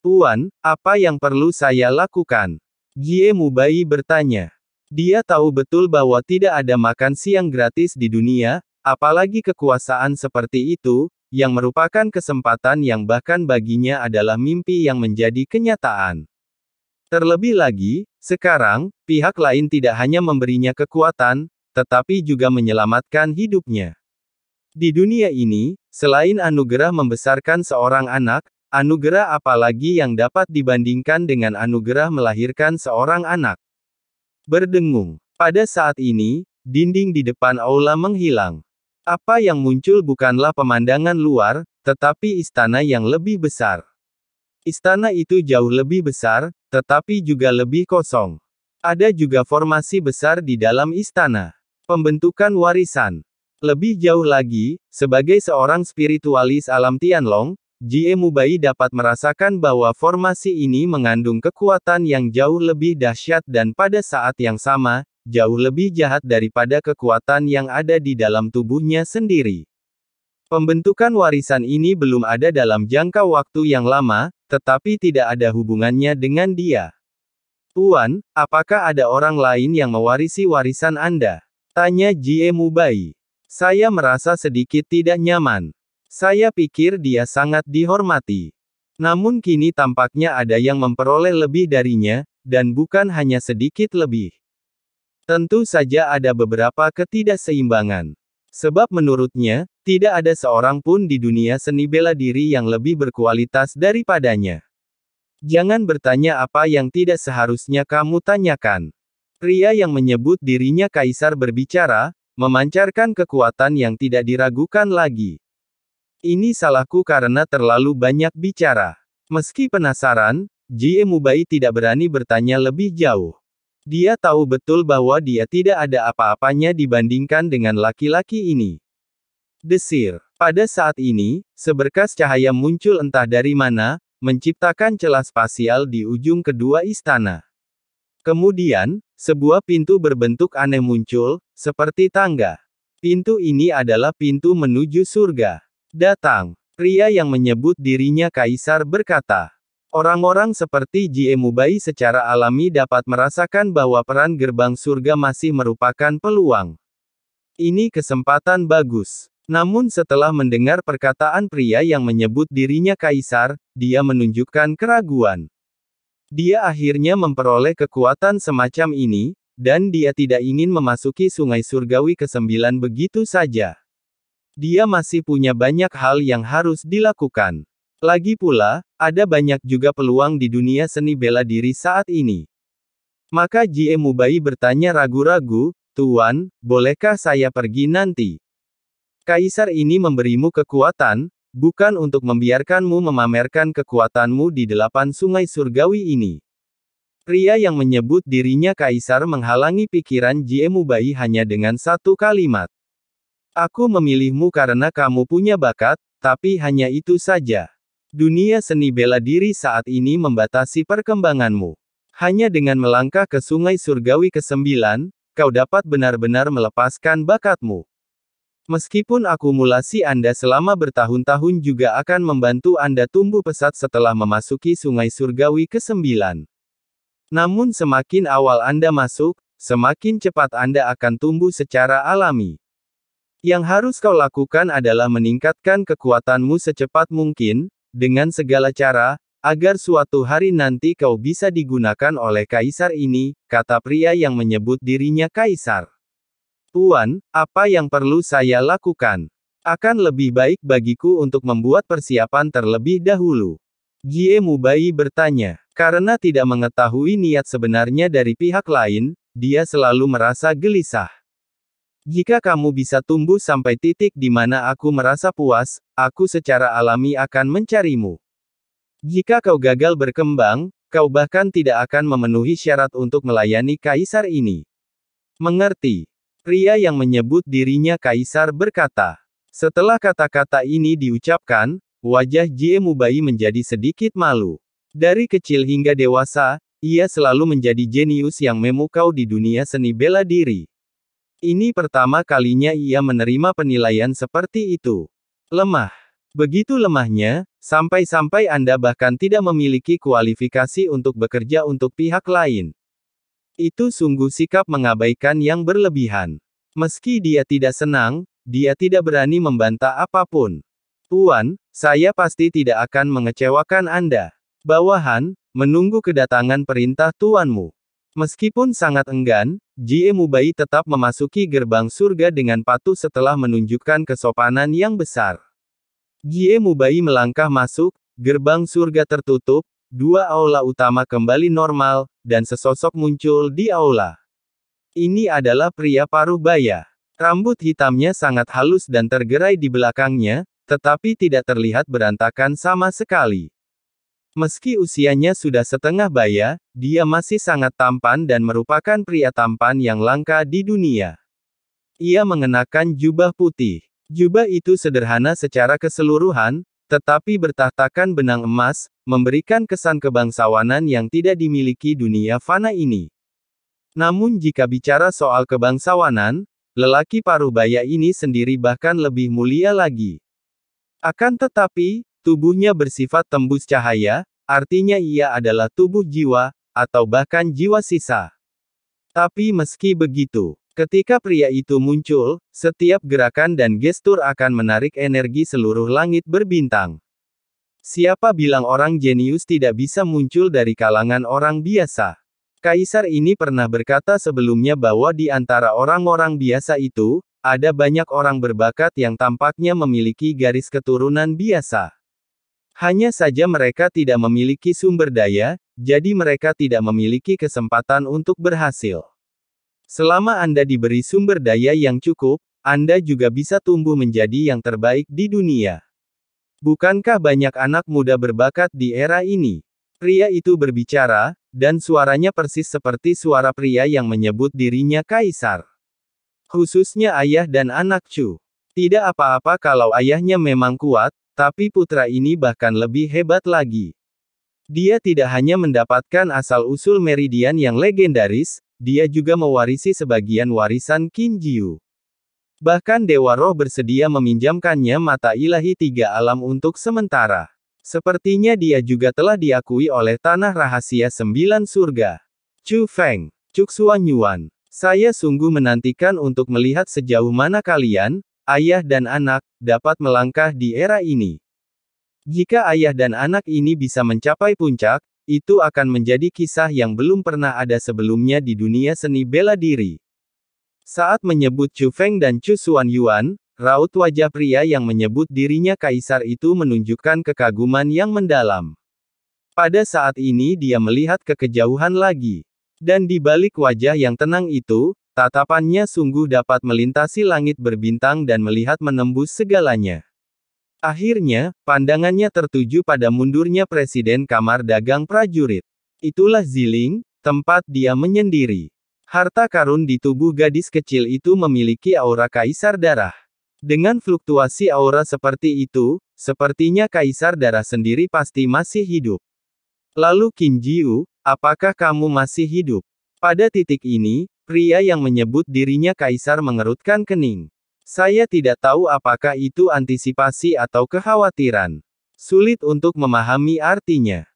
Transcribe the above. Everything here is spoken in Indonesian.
Tuan, apa yang perlu saya lakukan? Jie Mubai bertanya. Dia tahu betul bahwa tidak ada makan siang gratis di dunia, apalagi kekuasaan seperti itu, yang merupakan kesempatan yang bahkan baginya adalah mimpi yang menjadi kenyataan. Terlebih lagi, sekarang, pihak lain tidak hanya memberinya kekuatan, tetapi juga menyelamatkan hidupnya. Di dunia ini, selain anugerah membesarkan seorang anak, anugerah apa lagi yang dapat dibandingkan dengan anugerah melahirkan seorang anak? Berdengung. Pada saat ini, dinding di depan aula menghilang. Apa yang muncul bukanlah pemandangan luar, tetapi istana yang lebih besar. Istana itu jauh lebih besar, tetapi juga lebih kosong. Ada juga formasi besar di dalam istana. Pembentukan warisan. Lebih jauh lagi, sebagai seorang spiritualis alam Tianlong, Jie Mubai dapat merasakan bahwa formasi ini mengandung kekuatan yang jauh lebih dahsyat dan pada saat yang sama, jauh lebih jahat daripada kekuatan yang ada di dalam tubuhnya sendiri. Pembentukan warisan ini belum ada dalam jangka waktu yang lama, tetapi tidak ada hubungannya dengan dia. Tuan, apakah ada orang lain yang mewarisi warisan Anda? Tanya Jie Mubai. Saya merasa sedikit tidak nyaman. Saya pikir dia sangat dihormati. Namun kini tampaknya ada yang memperoleh lebih darinya, dan bukan hanya sedikit lebih. Tentu saja ada beberapa ketidakseimbangan. Sebab menurutnya, tidak ada seorang pun di dunia seni bela diri yang lebih berkualitas daripadanya. Jangan bertanya apa yang tidak seharusnya kamu tanyakan. Pria yang menyebut dirinya kaisar berbicara, memancarkan kekuatan yang tidak diragukan lagi. Ini salahku karena terlalu banyak bicara. Meski penasaran, Jie Mubai tidak berani bertanya lebih jauh. Dia tahu betul bahwa dia tidak ada apa-apanya dibandingkan dengan laki-laki ini. Desir. Pada saat ini, seberkas cahaya muncul entah dari mana, menciptakan celah spasial di ujung kedua istana. Kemudian, sebuah pintu berbentuk aneh muncul, seperti tangga. Pintu ini adalah pintu menuju surga. Datang. Pria yang menyebut dirinya kaisar berkata. Orang-orang seperti Jie Mubai secara alami dapat merasakan bahwa peran gerbang surga masih merupakan peluang. Ini kesempatan bagus. Namun setelah mendengar perkataan pria yang menyebut dirinya kaisar, dia menunjukkan keraguan. Dia akhirnya memperoleh kekuatan semacam ini, dan dia tidak ingin memasuki sungai surgawi ke-9 begitu saja. Dia masih punya banyak hal yang harus dilakukan. Lagi pula, ada banyak juga peluang di dunia seni bela diri saat ini. Maka Jie Mubai bertanya ragu-ragu, Tuan, bolehkah saya pergi nanti? Kaisar ini memberimu kekuatan, bukan untuk membiarkanmu memamerkan kekuatanmu di 8 sungai surgawi ini. Pria yang menyebut dirinya kaisar menghalangi pikiran Jie Mubai hanya dengan satu kalimat. Aku memilihmu karena kamu punya bakat, tapi hanya itu saja. Dunia seni bela diri saat ini membatasi perkembanganmu. Hanya dengan melangkah ke sungai surgawi ke-9, kau dapat benar-benar melepaskan bakatmu. Meskipun akumulasi Anda selama bertahun-tahun juga akan membantu Anda tumbuh pesat setelah memasuki sungai surgawi ke-9. Namun semakin awal Anda masuk, semakin cepat Anda akan tumbuh secara alami. Yang harus kau lakukan adalah meningkatkan kekuatanmu secepat mungkin, dengan segala cara, agar suatu hari nanti kau bisa digunakan oleh kaisar ini, kata pria yang menyebut dirinya kaisar. Tuan, apa yang perlu saya lakukan? Akan lebih baik bagiku untuk membuat persiapan terlebih dahulu. Jie Mubai bertanya. Karena tidak mengetahui niat sebenarnya dari pihak lain, dia selalu merasa gelisah. Jika kamu bisa tumbuh sampai titik di mana aku merasa puas, aku secara alami akan mencarimu. Jika kau gagal berkembang, kau bahkan tidak akan memenuhi syarat untuk melayani kaisar ini. Mengerti? Pria yang menyebut dirinya kaisar berkata. Setelah kata-kata ini diucapkan, wajah Jie Mubai menjadi sedikit malu. Dari kecil hingga dewasa, ia selalu menjadi jenius yang memukau di dunia seni bela diri. Ini pertama kalinya ia menerima penilaian seperti itu. Lemah. Begitu lemahnya, sampai-sampai Anda bahkan tidak memiliki kualifikasi untuk bekerja untuk pihak lain. Itu sungguh sikap mengabaikan yang berlebihan. Meski dia tidak senang, dia tidak berani membantah apapun. Tuan, saya pasti tidak akan mengecewakan Anda. Bawahan, menunggu kedatangan perintah tuanmu. Meskipun sangat enggan, Jie Mubai tetap memasuki gerbang surga dengan patuh setelah menunjukkan kesopanan yang besar. Jie Mubai melangkah masuk, gerbang surga tertutup, dua aula utama kembali normal, dan sesosok muncul di aula. Ini adalah pria paruh baya. Rambut hitamnya sangat halus dan tergerai di belakangnya, tetapi tidak terlihat berantakan sama sekali. Meski usianya sudah setengah baya, dia masih sangat tampan dan merupakan pria tampan yang langka di dunia. Ia mengenakan jubah putih. Jubah itu sederhana secara keseluruhan, tetapi bertahtakan benang emas, memberikan kesan kebangsawanan yang tidak dimiliki dunia fana ini. Namun jika bicara soal kebangsawanan, lelaki paruh baya ini sendiri bahkan lebih mulia lagi. Akan tetapi, tubuhnya bersifat tembus cahaya, artinya ia adalah tubuh jiwa, atau bahkan jiwa sisa. Tapi meski begitu, ketika pria itu muncul, setiap gerakan dan gestur akan menarik energi seluruh langit berbintang. Siapa bilang orang jenius tidak bisa muncul dari kalangan orang biasa? Kaisar ini pernah berkata sebelumnya bahwa di antara orang-orang biasa itu, ada banyak orang berbakat yang tampaknya memiliki garis keturunan biasa. Hanya saja mereka tidak memiliki sumber daya, jadi mereka tidak memiliki kesempatan untuk berhasil. Selama Anda diberi sumber daya yang cukup, Anda juga bisa tumbuh menjadi yang terbaik di dunia. Bukankah banyak anak muda berbakat di era ini? Pria itu berbicara, dan suaranya persis seperti suara pria yang menyebut dirinya kaisar. Khususnya ayah dan anak Chu. Tidak apa-apa kalau ayahnya memang kuat, tapi putra ini bahkan lebih hebat lagi. Dia tidak hanya mendapatkan asal-usul meridian yang legendaris, dia juga mewarisi sebagian warisan Qin Jiu. Bahkan Dewa Roh bersedia meminjamkannya mata ilahi tiga alam untuk sementara. Sepertinya dia juga telah diakui oleh Tanah Rahasia Sembilan Surga. Chu Feng, Cuxuan Yuan. Saya sungguh menantikan untuk melihat sejauh mana kalian, ayah dan anak, dapat melangkah di era ini. Jika ayah dan anak ini bisa mencapai puncak, itu akan menjadi kisah yang belum pernah ada sebelumnya di dunia seni bela diri. Saat menyebut Chu Feng dan Cuxuan Yuan, raut wajah pria yang menyebut dirinya kaisar itu menunjukkan kekaguman yang mendalam. Pada saat ini dia melihat ke kejauhan lagi. Dan di balik wajah yang tenang itu, tatapannya sungguh dapat melintasi langit berbintang dan melihat menembus segalanya. Akhirnya, pandangannya tertuju pada mundurnya Presiden Kamar Dagang Prajurit. Itulah Ziling, tempat dia menyendiri. Harta karun di tubuh gadis kecil itu memiliki aura kaisar darah. Dengan fluktuasi aura seperti itu, sepertinya kaisar darah sendiri pasti masih hidup. Lalu Qin Jiu, apakah kamu masih hidup? Pada titik ini, pria yang menyebut dirinya kaisar mengerutkan kening. Saya tidak tahu apakah itu antisipasi atau kekhawatiran. Sulit untuk memahami artinya.